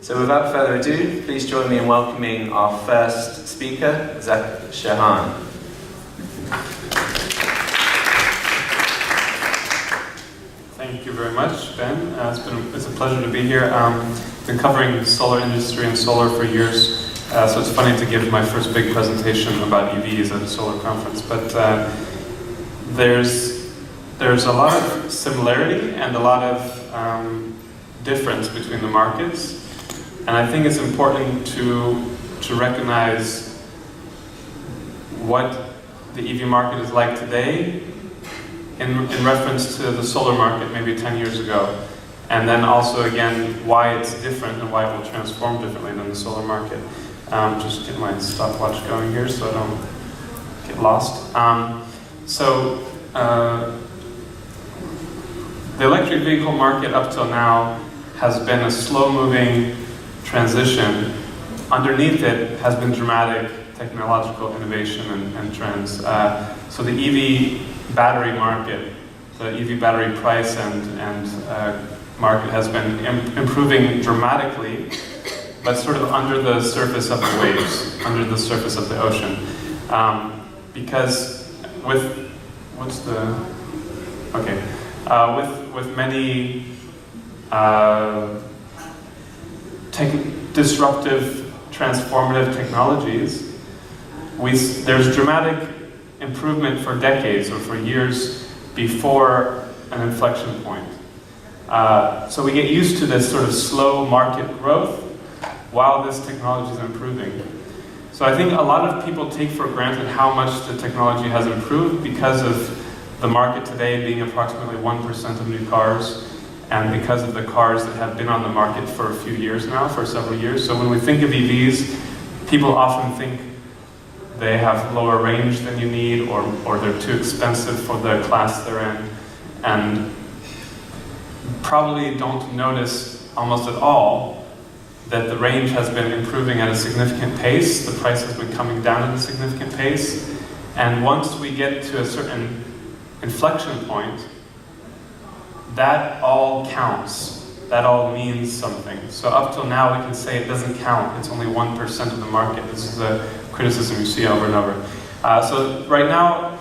So without further ado, please join me in welcoming our first speaker, Shahan. Thank you very much, Ben. It's a pleasure to be here. I've been covering the solar industry and solar for years, so it's funny to give my first big presentation about EVs at a solar conference. But there's a lot of similarity and a lot of difference between the markets, and I think it's important to recognize what the EV market is like today in reference to the solar market maybe 10 years ago, and then also again why it's different and why it will transform differently than the solar market. Just get my stopwatch going here so I don't get lost. The electric vehicle market up till now has been a slow-moving transition. Underneath it has been dramatic technological innovation and trends. So the EV battery market, the EV battery price and market has been improving dramatically, but sort of under the surface of the waves, under the surface of the ocean. Because with many disruptive, transformative technologies, there's dramatic improvement for decades or for years before an inflection point. So we get used to this sort of slow market growth while this technology is improving. So I think a lot of people take for granted how much the technology has improved because of the market today being approximately 1% of new cars, and because of the cars that have been on the market for a few years now, for several years. So when we think of EVs, people often think they have lower range than you need, or they're too expensive for the class they're in, and probably don't notice almost at all that the range has been improving at a significant pace, the price has been coming down at a significant pace, and once we get to a certain inflection point, that all counts. That all means something. So up till now we can say it doesn't count, it's only 1% of the market. This is a criticism you see over and over. So right now,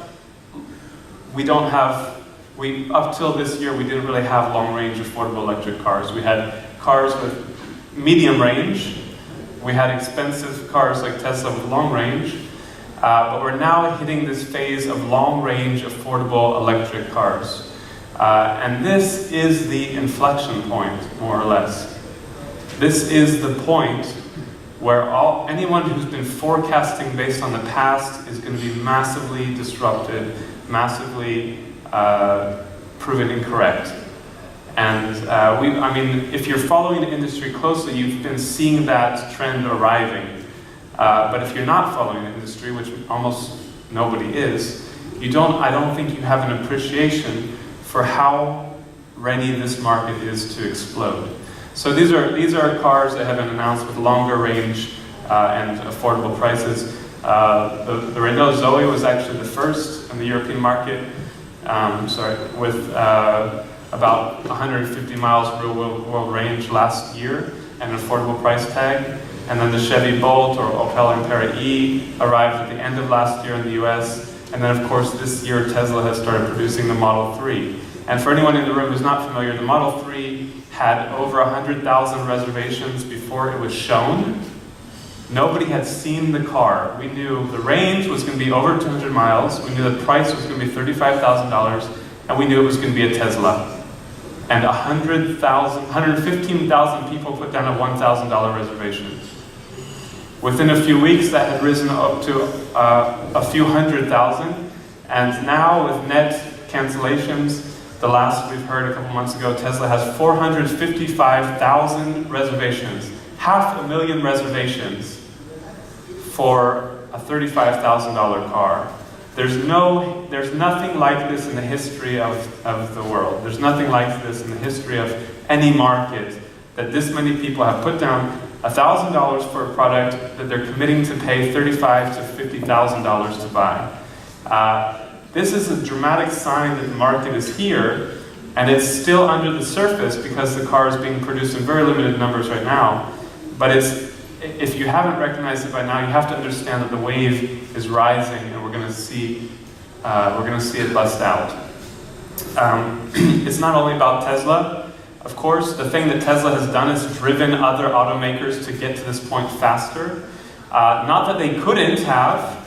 up till this year, we didn't really have long-range affordable electric cars. We had cars with medium range, we had expensive cars like Tesla with long range, but we're now hitting this phase of long-range affordable electric cars. And this is the inflection point, more or less. This is the point where anyone who's been forecasting based on the past is going to be massively disrupted, massively proven incorrect. And if you're following the industry closely, you've been seeing that trend arriving. But if you're not following the industry, which almost nobody is, I don't think you have an appreciation for how ready this market is to explode. So these are cars that have been announced with longer range and affordable prices. The Renault Zoe was actually the first in the European market, with about 150 miles real world range last year and an affordable price tag. And then the Chevy Bolt or Opel Ampera E arrived at the end of last year in the US. And then of course this year Tesla has started producing the Model 3. And for anyone in the room who's not familiar, the Model 3 had over 100,000 reservations before it was shown. Nobody had seen the car. We knew the range was going to be over 200 miles, we knew the price was going to be $35,000, and we knew it was going to be a Tesla. And 115,000 people put down a $1,000 reservation. Within a few weeks, that had risen up to a few hundred thousand, and now with net cancellations, the last we've heard a couple months ago, Tesla has 455,000 reservations, 500,000 reservations for a $35,000 car. There's nothing like this in the history of the world. There's nothing like this in the history of any market, that this many people have put down $1,000 for a product that they're committing to pay $35,000 to $50,000 to buy. This is a dramatic sign that the market is here, and it's still under the surface because the car is being produced in very limited numbers right now. But if you haven't recognized it by now, you have to understand that the wave is rising, and we're going to see it bust out. It's not only about Tesla. Of course, the thing that Tesla has done is driven other automakers to get to this point faster. Not that they couldn't have,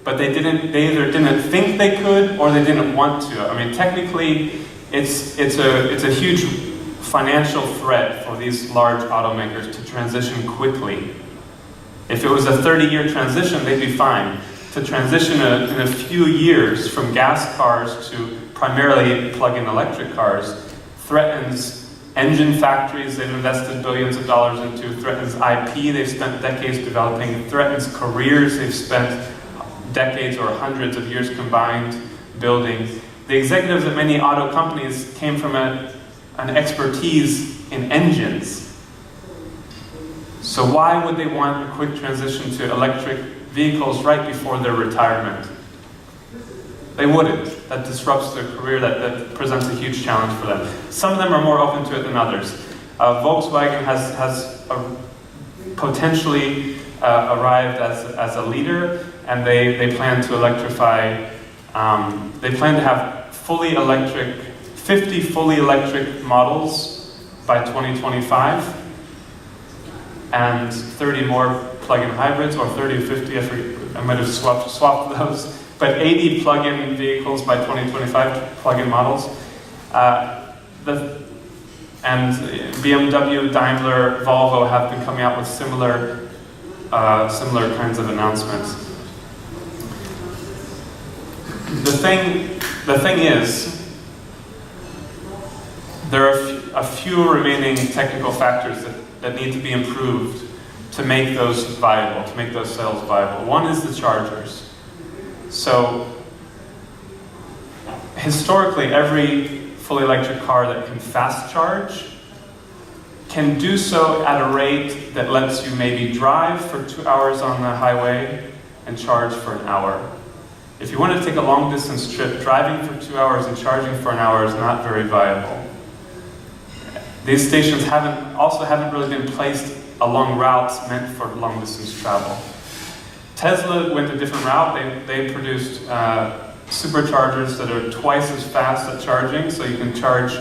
but they either didn't think they could or they didn't want to. I mean, technically, it's a huge financial threat for these large automakers to transition quickly. If it was a 30-year transition, they'd be fine. To transition in a few years from gas cars to primarily plug-in electric cars threatens engine factories they've invested billions of dollars into, threatens IP they've spent decades developing, threatens careers they've spent decades or hundreds of years combined building. The executives at many auto companies came from an expertise in engines. So why would they want a quick transition to electric vehicles right before their retirement? They wouldn't. That disrupts their career, that presents a huge challenge for them. Some of them are more open to it than others. Volkswagen has potentially arrived as a leader, and they plan to electrify, they plan to have 50 fully electric models by 2025, and 30 more plug-in hybrids, or 30 or 50, I might have swapped those, but 80 plug-in vehicles by 2025, plug-in models. And BMW, Daimler, Volvo have been coming out with similar kinds of announcements. The thing is, there are a few remaining technical factors that need to be improved to make those viable, to make those cells viable. One is the chargers. So, historically, every fully electric car that can fast charge can do so at a rate that lets you maybe drive for 2 hours on the highway and charge for an hour. If you want to take a long distance trip, driving for 2 hours and charging for an hour is not very viable. These stations also haven't really been placed along routes meant for long distance travel. Tesla went a different route. They produced superchargers that are twice as fast at charging, so you can charge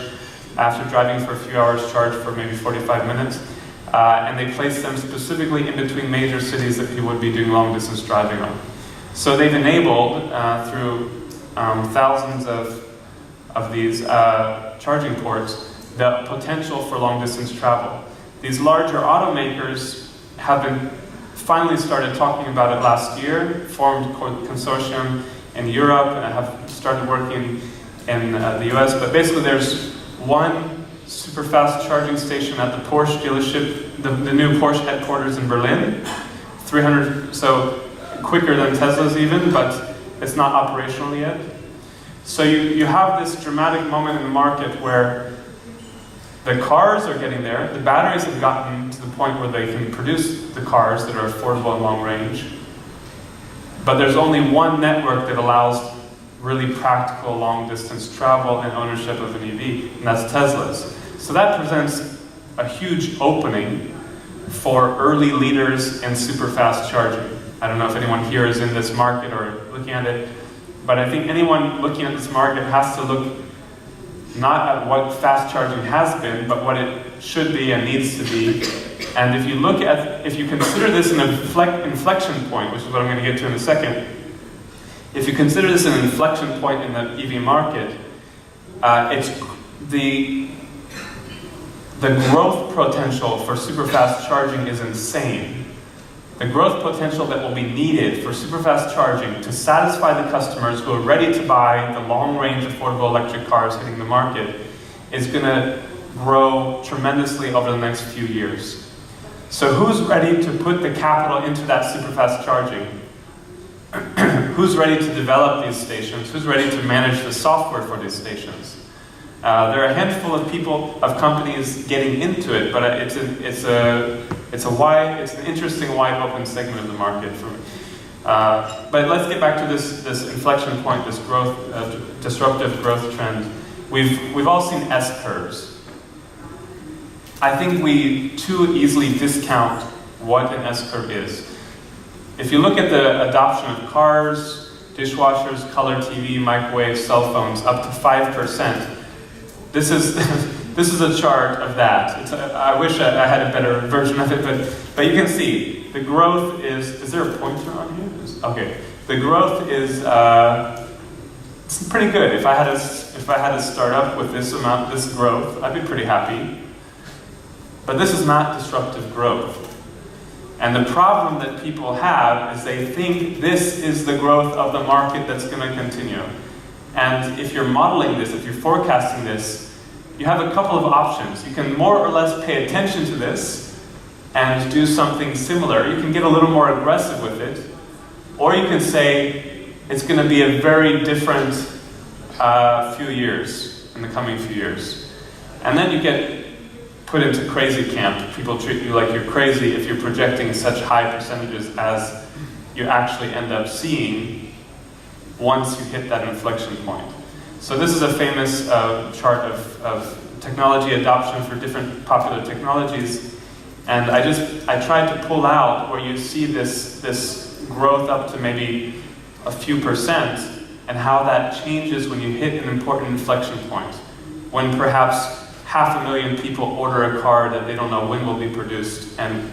after driving for a few hours, charge for maybe 45 minutes. And they placed them specifically in between major cities that people would be doing long distance driving on. So they've enabled, through thousands of these charging ports, the potential for long distance travel. These larger automakers have been finally started talking about it last year, formed a consortium in Europe, and have started working in the US. But basically there's one super fast charging station at the Porsche dealership, the new Porsche headquarters in Berlin. 300, so quicker than Tesla's even, but it's not operational yet. So you have this dramatic moment in the market where the cars are getting there, the batteries have gotten to the point where they can produce the cars that are affordable and long range, but there's only one network that allows really practical long distance travel and ownership of an EV, and that's Tesla's. So that presents a huge opening for early leaders in super fast charging. I don't know if anyone here is in this market or looking at it, but I think anyone looking at this market has to look not at what fast charging has been, but what it should be and needs to be. And if you consider this an inflection point, which is what I'm going to get to in a second, if you consider this an inflection point in the EV market, it's the growth potential for super fast charging is insane. The growth potential that will be needed for super fast charging to satisfy the customers who are ready to buy the long-range affordable electric cars hitting the market is going to grow tremendously over the next few years. So who's ready to put the capital into that super fast charging? Who's ready to develop these stations? Who's ready to manage the software for these stations? There are a handful of companies getting into it, but it's an interesting wide open segment of the market for me. But let's get back to this inflection point, this growth, disruptive growth trend. We've all seen S curves. I think we too easily discount what an S-curve is. If you look at the adoption of cars, dishwashers, color TV, microwaves, cell phones, up to 5%, this is this is a chart of that. I wish I had a better version of it, but you can see the growth is there a pointer on here? Okay, the growth is it's pretty good. If I had a startup with this amount, this growth, I'd be pretty happy. But this is not disruptive growth. And the problem that people have is they think this is the growth of the market that's going to continue. And if you're modeling this, if you're forecasting this, you have a couple of options. You can more or less pay attention to this and do something similar. You can get a little more aggressive with it. Or you can say it's going to be a very different few years, in the coming few years. And then you get put into crazy camp. People treat you like you're crazy if you're projecting such high percentages as you actually end up seeing once you hit that inflection point. So this is a famous chart of technology adoption for different popular technologies. And I tried to pull out where you see this growth up to maybe a few percent and how that changes when you hit an important inflection point. When perhaps 500,000 people order a car that they don't know when will be produced and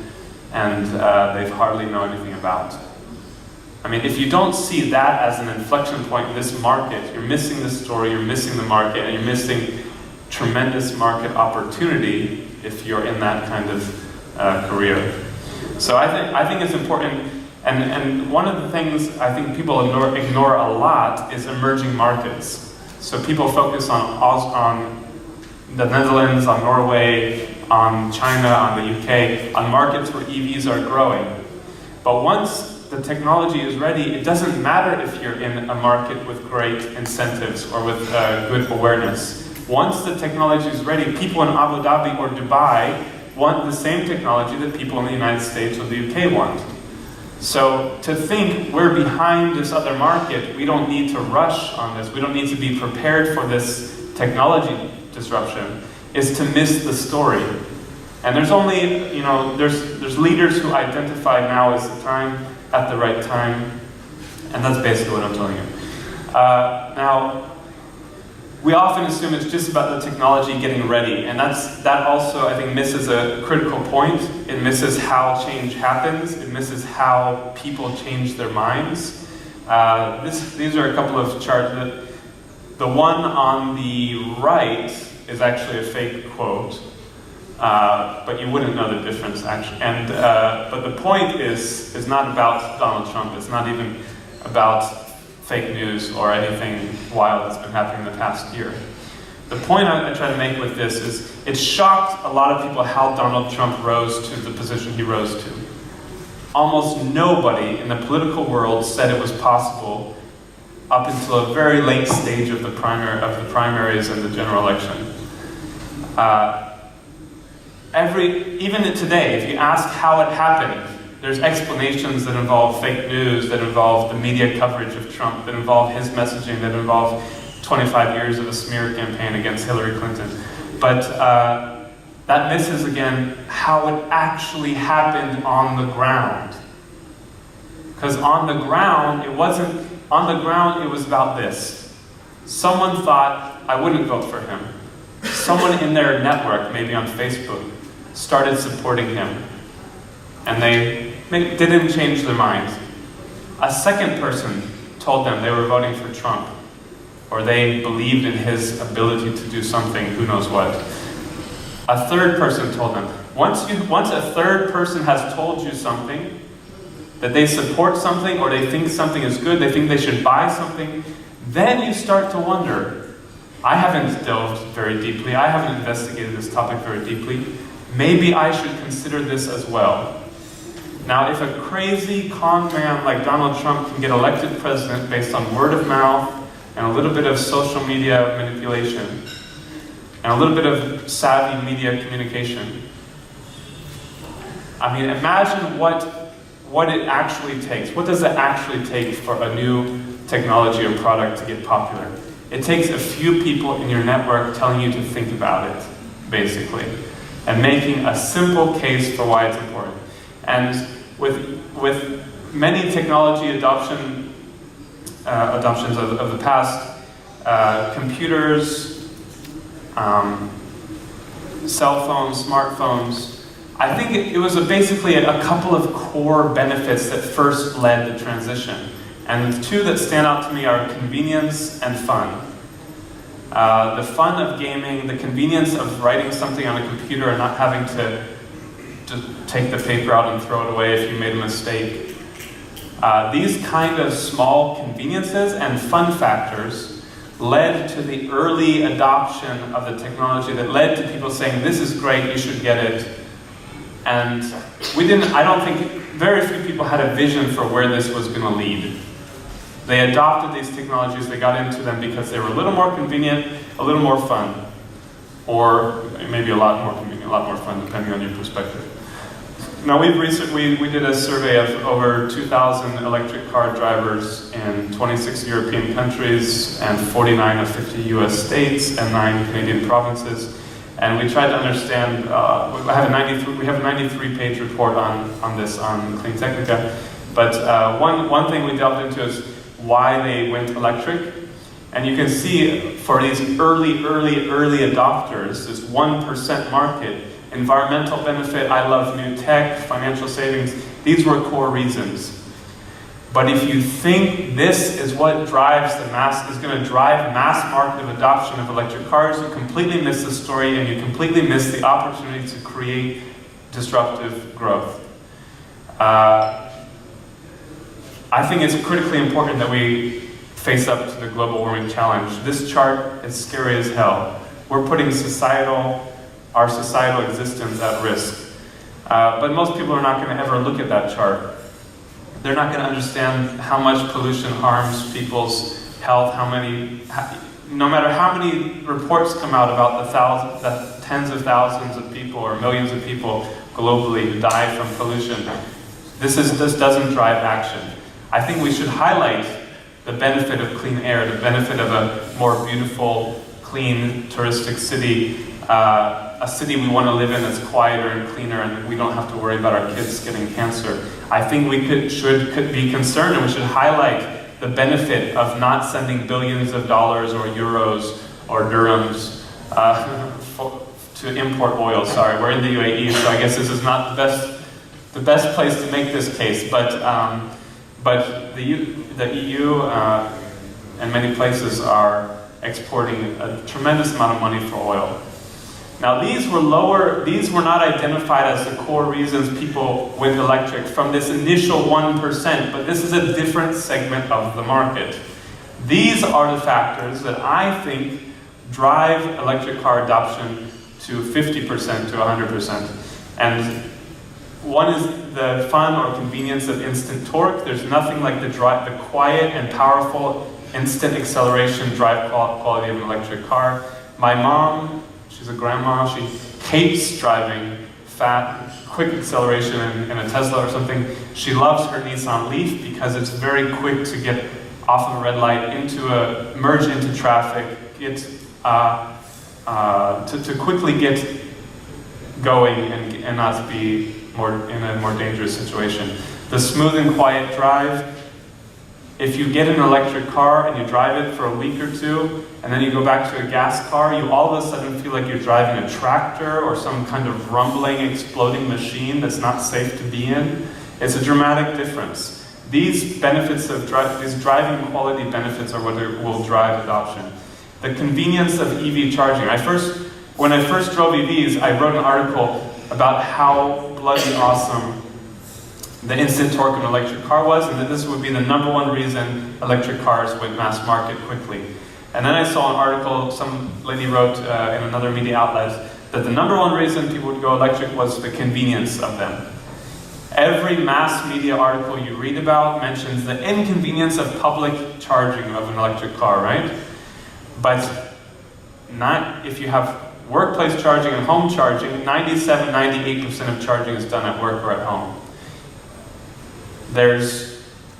they've hardly know anything about. I mean, if you don't see that as an inflection point in this market, you're missing the story, you're missing the market, and you're missing tremendous market opportunity if you're in that kind of career. So I think it's important, and one of the things I think people ignore a lot is emerging markets. So people focus on the Netherlands, on Norway, on China, on the UK, on markets where EVs are growing. But once the technology is ready, it doesn't matter if you're in a market with great incentives or with good awareness. Once the technology is ready, people in Abu Dhabi or Dubai want the same technology that people in the United States or the UK want. So to think we're behind this other market, we don't need to rush on this, we don't need to be prepared for this technology disruption, is to miss the story. And there's only, there's leaders who identify now as the time, at the right time, and that's basically what I'm telling you. Now, we often assume it's just about the technology getting ready, and that also, I think, misses a critical point. It misses how change happens. It misses how people change their minds. These are a couple of charts. The one on the right is actually a fake quote, but you wouldn't know the difference, actually. And but the point is not about Donald Trump. It's not even about fake news or anything wild that's been happening in the past year. The point I try to make with this is it shocked a lot of people how Donald Trump rose to the position he rose to. Almost nobody in the political world said it was possible up until a very late stage of the primaries and the general election. Even today, if you ask how it happened, there's explanations that involve fake news, that involve the media coverage of Trump, that involve his messaging, that involve 25 years of a smear campaign against Hillary Clinton. But that misses, again, how it actually happened on the ground. Because on the ground, it was about this. Someone thought, I wouldn't vote for him. Someone in their network, maybe on Facebook, started supporting him. And they didn't change their mind. A second person told them they were voting for Trump, or they believed in his ability to do something, who knows what. A third person told them. Once a third person has told you something, that they support something, or they think something is good, they think they should buy something, then you start to wonder, I haven't delved very deeply, I haven't investigated this topic very deeply, maybe I should consider this as well. Now, if a crazy con man like Donald Trump can get elected president based on word of mouth and a little bit of social media manipulation and a little bit of savvy media communication, I mean, imagine what it actually takes. What does it actually take for a new technology or product to get popular? It takes a few people in your network telling you to think about it, basically, and making a simple case for why it's important. And with many technology adoptions of the past, computers, cell phones, smartphones, I think it was basically a couple of core benefits that first led the transition. And the two that stand out to me are convenience and fun. The fun of gaming, the convenience of writing something on a computer and not having to take the paper out and throw it away if you made a mistake. These kind of small conveniences and fun factors led to the early adoption of the technology that led to people saying, this is great, you should get it. And I don't think, very few people had a vision for where this was going to lead. They adopted these technologies, they got into them because they were a little more convenient, a little more fun. Or maybe a lot more convenient, a lot more fun, depending on your perspective. Now we did a survey of over 2,000 electric car drivers in 26 European countries and 49 of 50 US states and 9 Canadian provinces. And we tried to understand, we have a 93-page report on this on CleanTechnica. But one thing we delved into is why they went electric. And you can see for these early adopters, this 1% market, environmental benefit, I love new tech, financial savings, these were core reasons. But if you think this is what is going to drive mass market adoption of electric cars, you completely miss the story and you completely miss the opportunity to create disruptive growth. I think it's critically important that we face up to the global warming challenge. This chart is scary as hell. We're putting our societal existence at risk. But most people are not going to ever look at that chart. They're not going to understand how much pollution harms people's health, no matter how many reports come out about the tens of thousands of people or millions of people globally who die from pollution. This doesn't drive action. I think we should highlight the benefit of clean air, the benefit of a more beautiful, clean, touristic city, a city we want to live in that's quieter and cleaner and we don't have to worry about our kids getting cancer. I think we could be concerned and we should highlight the benefit of not sending billions of dollars or euros or dirhams to import oil. Sorry, we're in the UAE, so I guess this is not the best place to make this case. But the EU and many places are exporting a tremendous amount of money for oil. Now these were not identified as the core reasons people went electric from this initial 1%, but this is a different segment of the market. These are the factors that I think drive electric car adoption to 50% to 100%. And one is the fun or convenience of instant torque. There's nothing like the quiet and powerful instant acceleration drive quality of an electric car. My mom, she's a grandma, she hates driving fat, quick acceleration in a Tesla or something. She loves her Nissan Leaf because it's very quick to get off of a red light, merge into traffic, to quickly get going and not be in a more dangerous situation. The smooth and quiet drive. If you get an electric car and you drive it for a week or two, and then you go back to a gas car, you all of a sudden feel like you're driving a tractor or some kind of rumbling, exploding machine that's not safe to be in. It's a dramatic difference. These benefits of these driving quality benefits are what will drive adoption. The convenience of EV charging. When I first drove EVs, I wrote an article about how bloody awesome the instant torque of an electric car was, and that this would be the #1 reason electric cars went mass market quickly. And then I saw an article some lady wrote in another media outlet that the #1 reason people would go electric was the convenience of them. Every mass media article you read about mentions the inconvenience of public charging of an electric car, right? But not if you have workplace charging and home charging. 97-98% of charging is done at work or at home. There's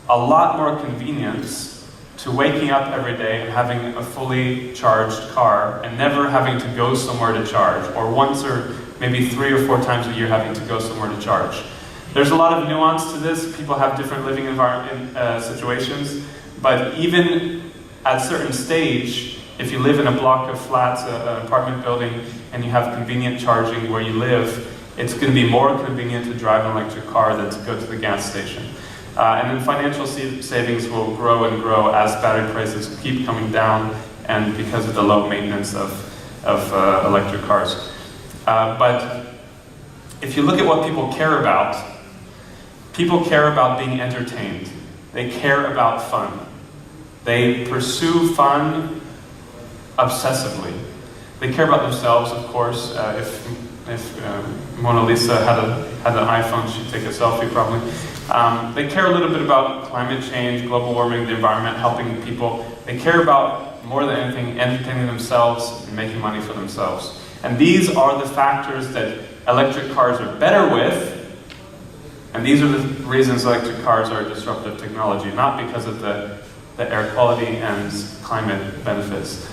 a lot more convenience to waking up every day and having a fully charged car and never having to go somewhere to charge, or once or maybe 3 or 4 times a year having to go somewhere to charge. There's a lot of nuance to this. People have different living situations, but even at a certain stage, if you live in a block of flats, an apartment building, and you have convenient charging where you live, it's going to be more convenient to drive an electric car than to go to the gas station. And then financial savings will grow and grow as battery prices keep coming down, and because of the low maintenance of electric cars. But if you look at what people care about being entertained. They care about fun. They pursue fun obsessively. They care about themselves, of course. If Mona Lisa had an iPhone, she'd take a selfie probably. They care a little bit about climate change, global warming, the environment, helping people. They care about, more than anything, entertaining themselves and making money for themselves. And these are the factors that electric cars are better with, and these are the reasons electric cars are disruptive technology, not because of the air quality and climate benefits.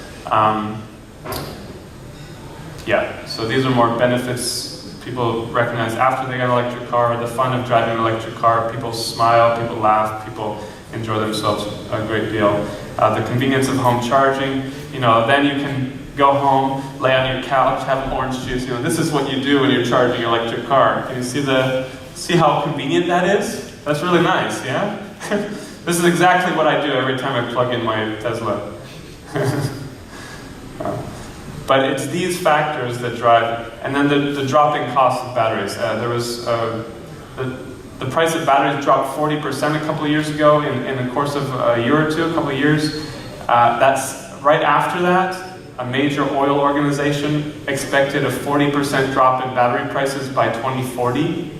Yeah, so these are more benefits people recognize after they get an electric car, the fun of driving an electric car. People smile, people laugh, people enjoy themselves a great deal. The convenience of home charging, then you can go home, lay on your couch, have an orange juice. This is what you do when you're charging your electric car. Can you see how convenient that is? That's really nice, yeah? This is exactly what I do every time I plug in my Tesla. But it's these factors that drive, and then the dropping cost of batteries. There was the price of batteries dropped 40% a couple of years ago in the course of a year or two, a couple of years. That's right after that. A major oil organization expected a 40% drop in battery prices by 2040.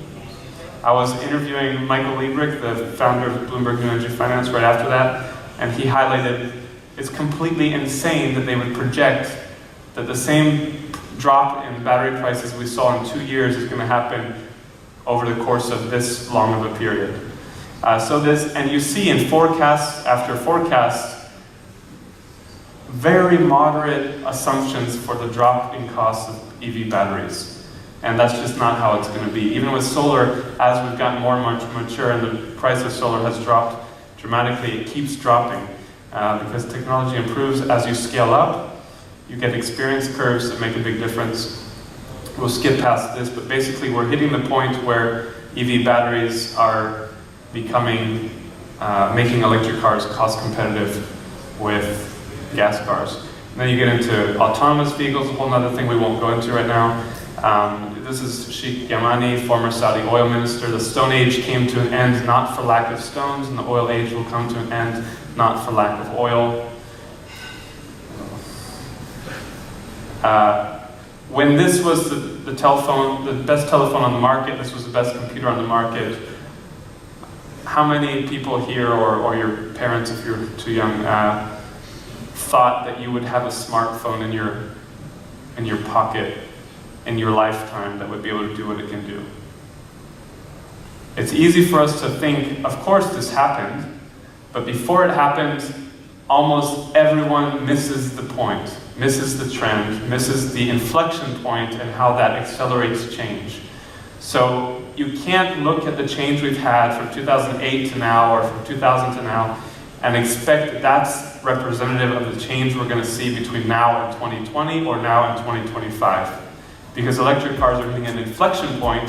I was interviewing Michael Liebrich, the founder of Bloomberg New Energy Finance, right after that, and he highlighted it's completely insane that they would project that the same drop in battery prices we saw in 2 years is going to happen over the course of this long of a period. And you see in forecast after forecast, very moderate assumptions for the drop in cost of EV batteries. And that's just not how it's going to be. Even with solar, as we've gotten more and more mature and the price of solar has dropped dramatically, it keeps dropping because technology improves as you scale up. You get experience curves that make a big difference. We'll skip past this, but basically we're hitting the point where EV batteries are becoming, making electric cars cost competitive with gas cars. And then you get into autonomous vehicles, a whole other thing we won't go into right now. This is Sheikh Yamani, former Saudi oil minister. The Stone Age came to an end not for lack of stones, and the oil age will come to an end not for lack of oil. When this was the telephone, the best telephone on the market, this was the best computer on the market, how many people here, or your parents if you're too young, thought that you would have a smartphone in your pocket in your lifetime that would be able to do what it can do? It's easy for us to think, of course this happened, but before it happened, almost everyone misses the point, misses the trend, misses the inflection point and how that accelerates change. So you can't look at the change we've had from 2008 to now, or from 2000 to now, and expect that that's representative of the change we're going to see between now and 2020 or now and 2025. Because electric cars are hitting an inflection point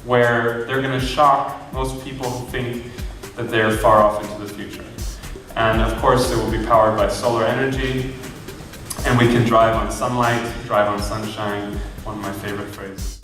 where they're going to shock most people who think that they're far off into the future. And of course, they will be powered by solar energy, and we can drive on sunlight, drive on sunshine, one of my favorite phrases.